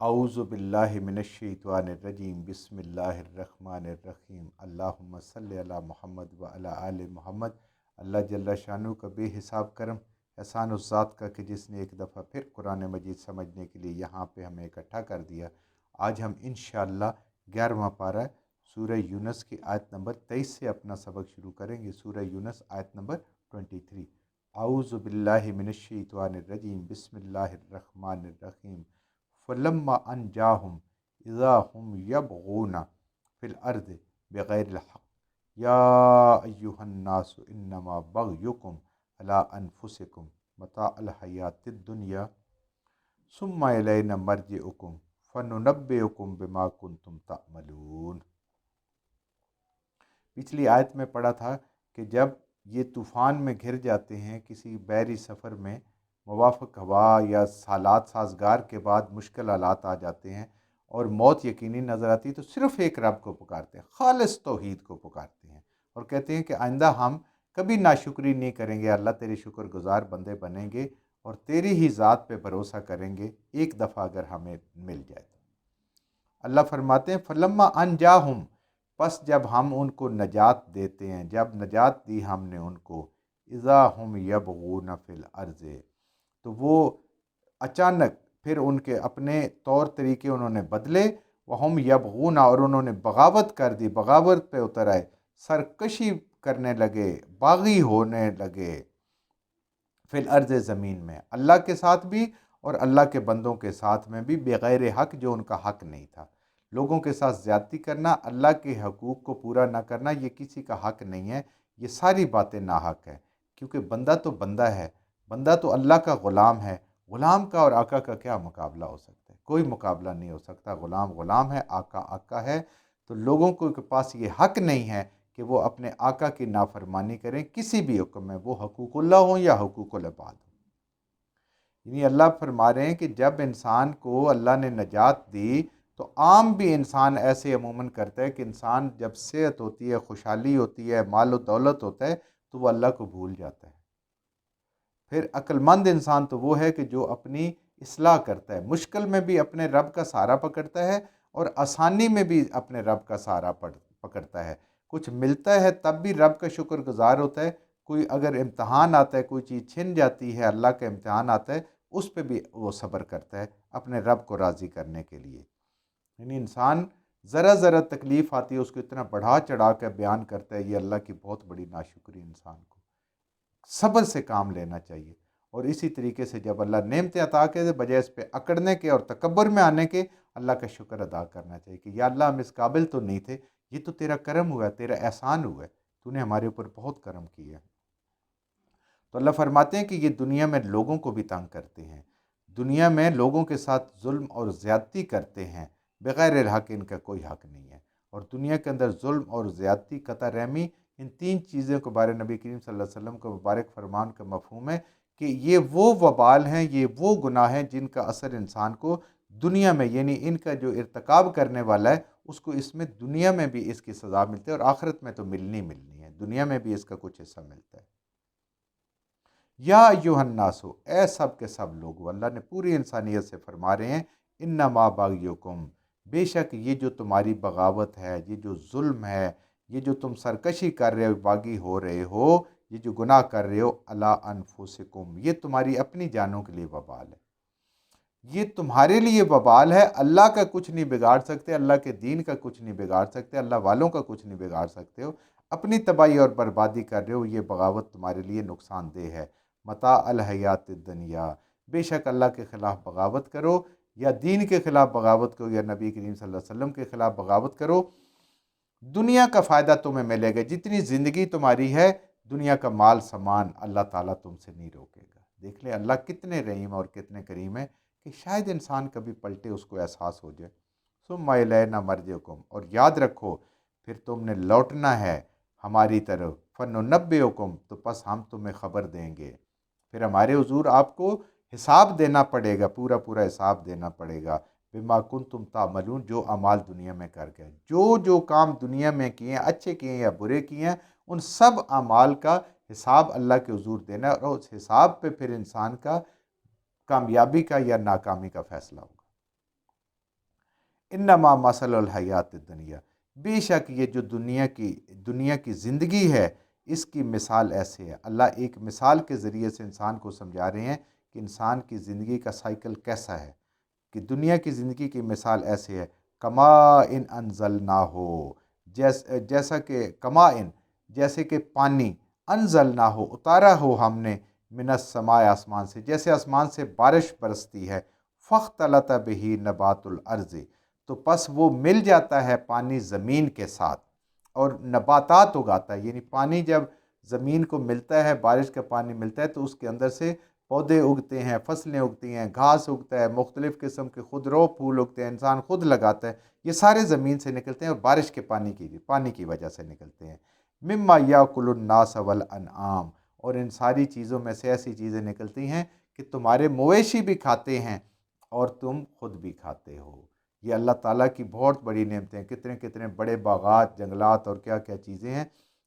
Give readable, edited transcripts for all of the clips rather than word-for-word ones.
اعوذ باللہ من الشیطان الرجیم بسم اللہ الرحمن الرحیم اللہم صلی علی محمد و علی آل محمد۔ اللہ جل شانہ کا بے حساب کرم احسان اس ذات کا کہ جس نے ایک دفعہ پھر قرآن مجید سمجھنے کے لیے یہاں پہ ہمیں اکٹھا کر دیا۔ آج ہم انشاءاللہ 11واں پارہ سورہ یونس کی آیت نمبر 23 سے اپنا سبق شروع کریں گے۔ سورہ یونس آیت نمبر 23۔ اعوذ باللہ من الشیطان الرجیم بسم اللہ الرحمن الرحیم فلما انجاہم اذا ہم یبغون فی الارض بغیر الحق یا ایہا الناس انما بغیکم علی انفسکم متاع الحیات الدنیا ثم الینا مرجعکم فننبئکم بما کنتم تعملون۔ پچھلی آیت میں پڑھا تھا کہ جب یہ طوفان میں گھر جاتے ہیں، کسی بحری سفر میں موافق ہوا یا حالات سازگار کے بعد مشکل حالات آ جاتے ہیں اور موت یقینی نظر آتی ہے، تو صرف ایک رب کو پکارتے ہیں، خالص توحید کو پکارتے ہیں اور کہتے ہیں کہ آئندہ ہم کبھی ناشکری نہیں کریں گے، اللہ تیرے شکر گزار بندے بنیں گے اور تیری ہی ذات پہ بھروسہ کریں گے ایک دفعہ اگر ہمیں مل جائے تو۔ اللہ فرماتے ہیں فلما انجاہم، پس جب ہم ان کو نجات دیتے ہیں، جب نجات دی ہم نے ان کو، اذا ہم یبغون فی الارض، تو وہ اچانک پھر ان کے اپنے طور طریقے انہوں نے بدلے، وہم یبغون، اور انہوں نے بغاوت کر دی، بغاوت پہ اتر آئے، سرکشی کرنے لگے، باغی ہونے لگے، فی الارض، زمین میں، اللہ کے ساتھ بھی اور اللہ کے بندوں کے ساتھ میں بھی، بغیر حق، جو ان کا حق نہیں تھا۔ لوگوں کے ساتھ زیادتی کرنا، اللہ کے حقوق کو پورا نہ کرنا، یہ کسی کا حق نہیں ہے، یہ ساری باتیں ناحق ہیں، کیونکہ بندہ تو بندہ ہے، بندہ تو اللہ کا غلام ہے۔ غلام کا اور آقا کا کیا مقابلہ ہو سکتا ہے؟ کوئی مقابلہ نہیں ہو سکتا۔ غلام غلام ہے، آقا آقا ہے۔ تو لوگوں کے پاس یہ حق نہیں ہے کہ وہ اپنے آقا کی نافرمانی کریں کسی بھی حکم میں، وہ حقوق اللہ ہوں یا حقوق العباد ہوں۔ یعنی اللہ فرما رہے ہیں کہ جب انسان کو اللہ نے نجات دی تو عام بھی انسان ایسے عموماً کرتا ہے کہ انسان جب صحت ہوتی ہے، خوشحالی ہوتی ہے، مال و دولت ہوتا ہے تو وہ اللہ کو بھول جاتا ہے۔ پھر عقل مند انسان تو وہ ہے کہ جو اپنی اصلاح کرتا ہے، مشکل میں بھی اپنے رب کا سہارا پکڑتا ہے اور آسانی میں بھی اپنے رب کا سہارا پکڑتا ہے۔ کچھ ملتا ہے تب بھی رب کا شکر گزار ہوتا ہے، کوئی اگر امتحان آتا ہے، کوئی چیز چھن جاتی ہے، اللہ کا امتحان آتا ہے، اس پہ بھی وہ صبر کرتا ہے اپنے رب کو راضی کرنے کے لیے۔ یعنی انسان ذرا ذرا تکلیف آتی ہے اس کو اتنا بڑھا چڑھا کر بیان کرتا ہے، یہ اللہ کی بہت بڑی ناشکری انسان کو۔ صبر سے کام لینا چاہیے، اور اسی طریقے سے جب اللہ نعمتیں عطا کے بجائے اس پہ اکڑنے کے اور تکبر میں آنے کے، اللہ کا شکر ادا کرنا چاہیے کہ یا اللہ ہم اس قابل تو نہیں تھے، یہ تو تیرا کرم ہوا ہے، تیرا احسان ہوا ہے، تو نے ہمارے اوپر بہت کرم کیا ہے۔ تو اللہ فرماتے ہیں کہ یہ دنیا میں لوگوں کو بھی تنگ کرتے ہیں، دنیا میں لوگوں کے ساتھ ظلم اور زیادتی کرتے ہیں، بغیر الحق، ان کا کوئی حق نہیں ہے۔ اور دنیا کے اندر ظلم اور زیادتی، قطع رحمی، ان تین چیزوں کے بارے نبی کریم صلی اللہ علیہ وسلم کا مبارک فرمان کا مفہوم ہے کہ یہ وہ وبال ہیں، یہ وہ گناہ ہیں جن کا اثر انسان کو دنیا میں، یعنی ان کا جو ارتکاب کرنے والا ہے اس کو اس میں دنیا میں بھی اس کی سزا ملتی ہے اور آخرت میں تو ملنی ہے، دنیا میں بھی اس کا کچھ حصہ ملتا ہے۔ یا ایھا الناس، اے سب کے سب لوگو، اللہ نے پوری انسانیت سے فرما رہے ہیں، انما بغیکم، بے شک یہ جو تمہاری بغاوت ہے، یہ جو ظلم ہے، یہ جو تم سرکشی کر رہے ہو، باغی ہو رہے ہو، یہ جو گناہ کر رہے ہو، علی انفسکم، یہ تمہاری اپنی جانوں کے لیے وبال ہے، یہ تمہارے لیے وبال ہے۔ اللہ کا کچھ نہیں بگاڑ سکتے، اللہ کے دین کا کچھ نہیں بگاڑ سکتے، اللہ والوں کا کچھ نہیں بگاڑ سکتے ہو، اپنی تباہی اور بربادی کر رہے ہو، یہ بغاوت تمہارے لیے نقصان دہ ہے۔ متاع الحیات الدنیا، بے شک اللہ کے خلاف بغاوت کرو یا دین کے خلاف بغاوت کرو یا نبی کریم صلی اللہ علیہ وسلم کے خلاف بغاوت کرو، دنیا کا فائدہ تمہیں ملے گا، جتنی زندگی تمہاری ہے، دنیا کا مال سامان اللہ تعالیٰ تم سے نہیں روکے گا۔ دیکھ لیں اللہ کتنے رحیم اور کتنے کریم ہے کہ شاید انسان کبھی پلٹے، اس کو احساس ہو جائے۔ ثم الینا مرجعکم، اور یاد رکھو پھر تم نے لوٹنا ہے ہماری طرف، فننبئکم، تو پس ہم تمہیں خبر دیں گے، پھر ہمارے حضور آپ کو حساب دینا پڑے گا، پورا پورا حساب دینا پڑے گا، بما کنتم تعملون، جو اعمال دنیا میں کر گئے، جو کام دنیا میں کیے ہیں، اچھے کیے ہیں یا برے کیے ہیں، ان سب اعمال کا حساب اللہ کے حضور دینا ہے، اور اس حساب پہ پھر انسان کا کامیابی کا یا ناکامی کا فیصلہ ہوگا۔ انما مثل الحیات الدنیا، بے شک یہ جو دنیا کی زندگی ہے اس کی مثال ایسے ہے۔ اللہ ایک مثال کے ذریعے سے انسان کو سمجھا رہے ہیں کہ انسان کی زندگی کا سائیکل کیسا ہے، کہ دنیا کی زندگی کی مثال ایسے ہے، کما ان انزلنا ہو، جیسا کہ کما ان، جیسے کہ پانی، انزلنا ہو اتارا ہو ہم نے، من السماء آسمان سے، جیسے آسمان سے بارش برستی ہے، فاختلط بہ نبات الارض، تو پس وہ مل جاتا ہے پانی زمین کے ساتھ اور نباتات اگاتا ہے۔ یعنی پانی جب زمین کو ملتا ہے، بارش کا پانی ملتا ہے، تو اس کے اندر سے پودے اگتے ہیں، فصلیں اگتی ہیں، گھاس اگتا ہے، مختلف قسم کے خودرو پھول اگتے ہیں، انسان خود لگاتا ہے، یہ سارے زمین سے نکلتے ہیں اور بارش کے پانی کی وجہ سے نکلتے ہیں۔ مما یاکل الناس والانعام، اور ان ساری چیزوں میں سے ایسی چیزیں نکلتی ہیں کہ تمہارے مویشی بھی کھاتے ہیں اور تم خود بھی کھاتے ہو۔ یہ اللہ تعالیٰ کی بہت بڑی نعمتیں ہیں، کتنے کتنے بڑے باغات، جنگلات اور کیا کیا چیزیں ہیں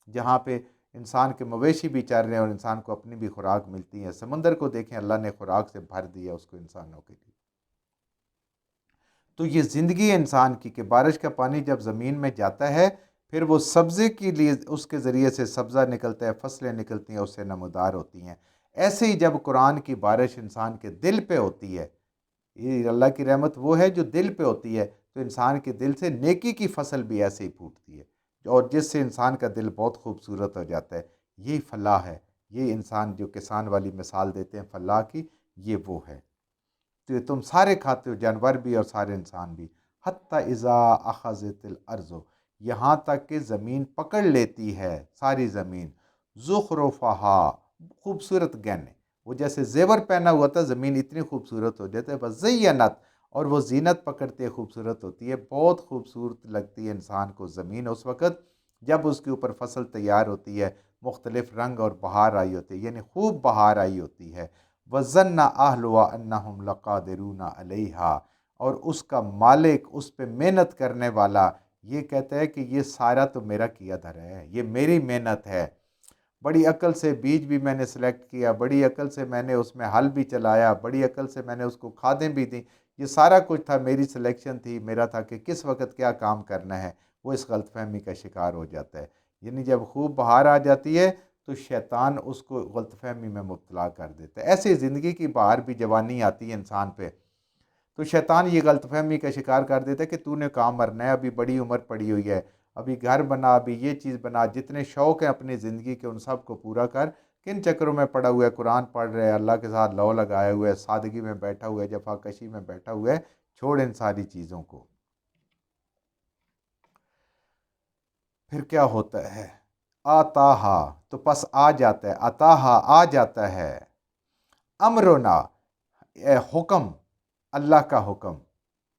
جہاں پہ انسان کے مویشی بھی چر رہے ہیں اور انسان کو اپنی بھی خوراک ملتی ہے۔ سمندر کو دیکھیں، اللہ نے خوراک سے بھر دیا اس کو انسانوں کے لیے۔ تو یہ زندگی انسان کی کہ بارش کا پانی جب زمین میں جاتا ہے پھر وہ سبزے کے لیے اس کے ذریعے سے سبزہ نکلتا ہے، فصلیں نکلتی ہیں، اس سے نمودار ہوتی ہیں۔ ایسے ہی جب قرآن کی بارش انسان کے دل پہ ہوتی ہے، یہ اللہ کی رحمت وہ ہے جو دل پہ ہوتی ہے، تو انسان کے دل سے نیکی کی فصل بھی ایسے ہی پھوٹتی ہے اور جس سے انسان کا دل بہت خوبصورت ہو جاتا ہے۔ یہی فلاح ہے، یہ انسان جو کسان والی مثال دیتے ہیں فلاح کی، یہ وہ ہے۔ تو یہ تم سارے کھاتے ہو، جانور بھی اور سارے انسان بھی۔ حتی اذا اخذت الارض، یہاں تک کہ زمین پکڑ لیتی ہے، ساری زمین، زخرفہا، خوبصورت گہنے، وہ جیسے زیور پہنا ہوا تھا، زمین اتنی خوبصورت ہو جاتا ہے، بس زینت، اور وہ زینت پکڑتی ہے، خوبصورت ہوتی ہے، بہت خوبصورت لگتی ہے انسان کو زمین اس وقت جب اس کے اوپر فصل تیار ہوتی ہے، مختلف رنگ اور بہار آئی ہوتی ہے، یعنی خوب بہار آئی ہوتی ہے۔ وَظَنَّ أَهْلُهَا أَنَّهُمْ لَقَادِرُونَ عَلَيْهَا، اور اس کا مالک، اس پہ محنت کرنے والا یہ کہتا ہے کہ یہ سارا تو میرا کیا دھرا ہے، یہ میری محنت ہے، بڑی عقل سے بیج بھی میں نے سلیکٹ کیا، بڑی عقل سے میں نے اس میں حل بھی چلایا، بڑی عقل سے میں نے اس کو کھادیں بھی دیں، یہ سارا کچھ تھا، میری سلیکشن تھی، میرا تھا کہ کس وقت کیا کام کرنا ہے۔ وہ اس غلط فہمی کا شکار ہو جاتا ہے۔ یعنی جب خوب بہار آ جاتی ہے تو شیطان اس کو غلط فہمی میں مبتلا کر دیتا ہے۔ ایسے زندگی کی بہار بھی جوانی آتی ہے انسان پہ تو شیطان یہ غلط فہمی کا شکار کر دیتا ہے کہ تو نے کام مرنا ہے، ابھی بڑی عمر پڑی ہوئی ہے، ابھی گھر بنا، ابھی یہ چیز بنا، جتنے شوق ہیں اپنی زندگی کے ان سب کو پورا کر۔ کن چکروں میں پڑا ہوا ہے، قرآن پڑھ رہے، اللہ کے ساتھ لو لگائے ہوئے، سادگی میں بیٹھا ہوا ہے، جفا کشی میں بیٹھا ہوا ہے، چھوڑ ان ساری چیزوں کو۔ پھر کیا ہوتا ہے؟ آتاہا، تو پس آ جاتا ہے، آتاہا آ جاتا ہے، امرنا، حکم، اللہ کا حکم،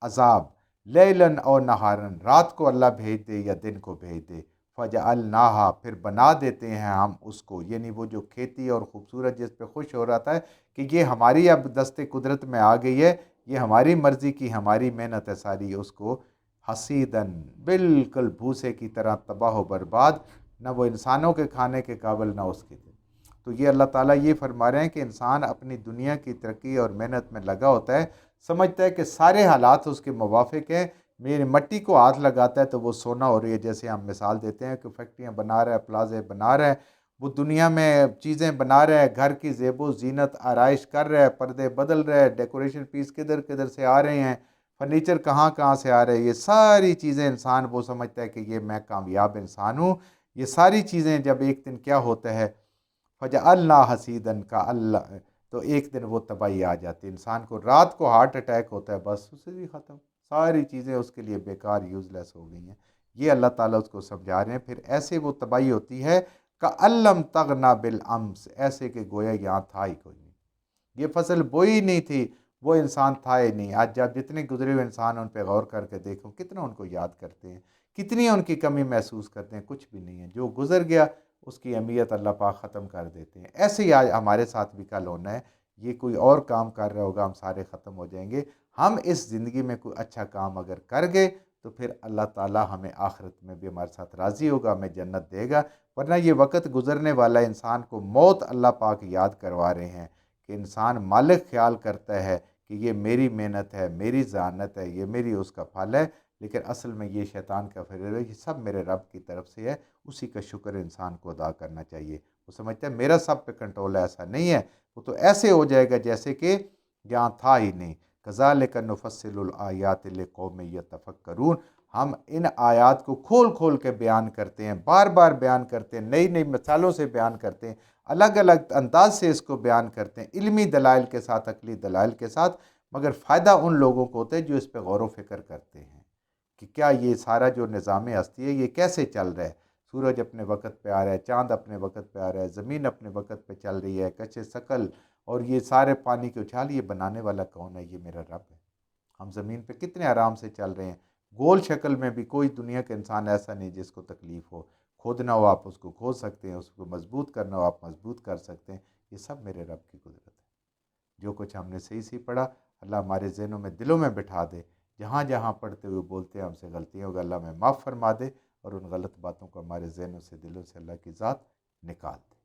عذاب، لیلن اور نہارن، رات کو اللہ بھیج دے یا دن کو بھیج دے، فجعلناہا، پھر بنا دیتے ہیں ہم اس کو، یعنی وہ جو کھیتی اور خوبصورت جس پہ خوش ہو رہا تھا کہ یہ ہماری اب دست قدرت میں آ گئی ہے، یہ ہماری مرضی کی ہماری محنت ہے ساری، اس کو حسیدن، بالکل بھوسے کی طرح تباہ و برباد، نہ وہ انسانوں کے کھانے کے قابل نہ اس کے تھے۔ تو یہ اللہ تعالیٰ یہ فرما رہے ہیں کہ انسان اپنی دنیا کی ترقی اور محنت میں لگا ہوتا ہے، سمجھتا ہے کہ سارے حالات اس کے موافق ہیں، میری مٹی کو ہاتھ لگاتا ہے تو وہ سونا ہو رہی ہے، جیسے ہم مثال دیتے ہیں کہ فیکٹریاں بنا رہا ہے، پلازے بنا رہا ہے، وہ دنیا میں چیزیں بنا رہا ہے، گھر کی زیب و زینت آرائش کر رہا ہے، پردے بدل رہا ہے، ڈیکوریشن پیس کدھر کدھر سے آ رہے ہیں، فرنیچر کہاں کہاں سے آ رہے ہیں، یہ ساری چیزیں انسان وہ سمجھتا ہے کہ یہ میں کامیاب انسان ہوں۔ یہ ساری چیزیں جب ایک دن کیا ہوتا ہے، فجعلنا حسیدن کا اللہ، تو ایک دن وہ تباہی آ جاتی ہے، انسان کو رات کو ہارٹ اٹیک ہوتا ہے، بس اسے بھی ختم، ساری چیزیں اس کے لیے بیکار، یوز لیس ہو گئی ہیں۔ یہ اللہ تعالیٰ اس کو سمجھا رہے ہیں۔ پھر ایسے وہ تباہی ہوتی ہے کَأَلَّمْ تَغْنَ بِالْأَمْسِ، ایسے کہ گویا یہاں تھا ہی کوئی نہیں، یہ فصل بوئی نہیں تھی، وہ انسان تھا ہی نہیں۔ آج جب جتنے گزرے ہوئے انسان ان پہ غور کر کے دیکھو، کتنا ان کو یاد کرتے ہیں، کتنی ان کی کمی محسوس کرتے ہیں، کچھ بھی نہیں ہے، جو گزر گیا اس کی اہمیت اللہ پاک ختم کر دیتے ہیں۔ ایسے ہی آج ہمارے ساتھ بھی کل ہونا ہے، یہ کوئی اور کام کر رہا ہوگا، ہم سارے ختم ہو جائیں گے۔ ہم اس زندگی میں کوئی اچھا کام اگر کر گئے تو پھر اللہ تعالیٰ ہمیں آخرت میں بھی ہمارے ساتھ راضی ہوگا، ہمیں جنت دے گا، ورنہ یہ وقت گزرنے والا، انسان کو موت اللہ پاک یاد کروا رہے ہیں کہ انسان مالک خیال کرتا ہے کہ یہ میری محنت ہے، میری ذہانت ہے، یہ میری اس کا پھل ہے، لیکن اصل میں یہ شیطان کا فریب ہے، یہ سب میرے رب کی طرف سے ہے۔ اسی کا شکر انسان کو ادا کرنا چاہیے۔ وہ سمجھتا ہے میرا سب پہ کنٹرول ہے، ایسا نہیں ہے، وہ تو ایسے ہو جائے گا جیسے کہ یہاں تھا ہی نہیں۔ کذالک نفصل الآیات لقوم یتفکرون، ہم ان آیات کو کھول کھول کے بیان کرتے ہیں، بار بار بیان کرتے ہیں، نئی نئی مثالوں سے بیان کرتے ہیں، الگ الگ انداز سے اس کو بیان کرتے ہیں، علمی دلائل کے ساتھ، عقلی دلائل کے ساتھ، مگر فائدہ ان لوگوں کو ہوتا ہے جو اس پہ غور و فکر کرتے ہیں کہ کیا یہ سارا جو نظام ہستی ہے یہ کیسے چل رہا ہے۔ سورج اپنے وقت پہ آ رہا ہے، چاند اپنے وقت پہ آ رہا ہے، زمین اپنے وقت پہ چل رہی ہے، کچے ثقل اور یہ سارے پانی کے اچھال، یہ بنانے والا کون ہے؟ یہ میرا رب ہے۔ ہم زمین پہ کتنے آرام سے چل رہے ہیں، گول شکل میں بھی کوئی دنیا کا انسان ایسا نہیں جس کو تکلیف ہو، کھودنا ہو آپ اس کو کھود سکتے ہیں، اس کو مضبوط کرنا ہو آپ مضبوط کر سکتے ہیں۔ یہ سب میرے رب کی قدرت ہے۔ جو کچھ ہم نے صحیح پڑھا، اللہ ہمارے ذہنوں میں، دلوں میں بٹھا دے، جہاں جہاں پڑھتے ہوئے بولتے ہیں ہم سے غلطیاں ہوگا، اللہ میں معاف فرما دے، اور ان غلط باتوں کو ہمارے ذہنوں سے، دلوں سے اللہ کی ذات نکال دے۔